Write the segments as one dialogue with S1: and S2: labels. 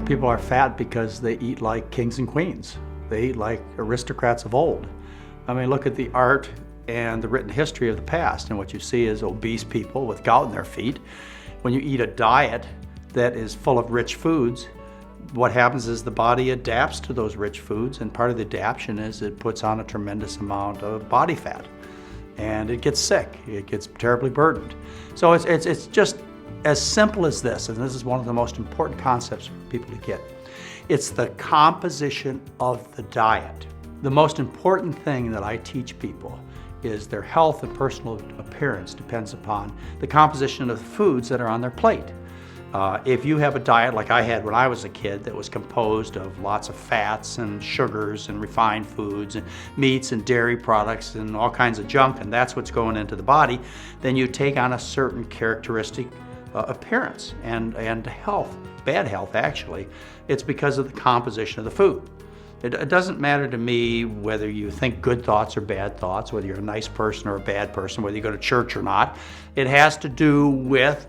S1: People are fat because they eat like kings and queens. They eat like aristocrats of old. I mean, look at the art and the written history of the past, and what you see is obese people with gout in their feet. When you eat a diet that is full of rich foods, what happens is the body adapts to those rich foods, and part of the adaptation is it puts on a tremendous amount of body fat, and it gets sick. It gets terribly burdened. So it's just as simple as this, and this is one of the most important concepts for people to get. It's the composition of the diet. The most important thing that I teach people is their health and personal appearance depends upon the composition of the foods that are on their plate. If you have a diet like I had when I was a kid that was composed of lots of fats and sugars and refined foods and meats and dairy products and all kinds of junk, and that's what's going into the body, then you take on a certain characteristic appearance and health, bad health actually. It's because of the composition of the food. It doesn't matter to me whether you think good thoughts or bad thoughts, whether you're a nice person or a bad person, whether you go to church or not. It has to do with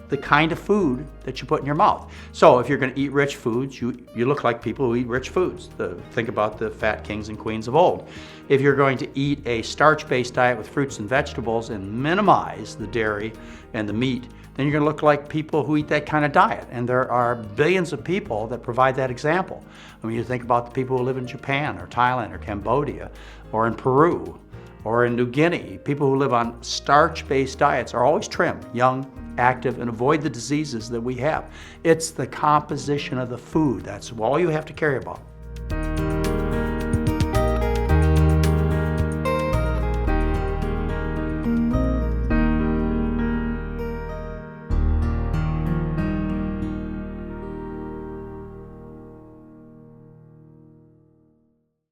S1: the kind of food that you put in your mouth. So if you're going to eat rich foods, you look like people who eat rich foods. Think about the fat kings and queens of old. If you're going to eat a starch-based diet with fruits and vegetables and minimize the dairy and the meat, then you're going to look like people who eat that kind of diet. And there are billions of people that provide that example. I mean, you think about the people who live in Japan or Thailand or Cambodia or in Peru or in New Guinea. People who live on starch-based diets are always trim, young, active, and avoid the diseases that we have. It's the composition of the food. That's all you have to care about.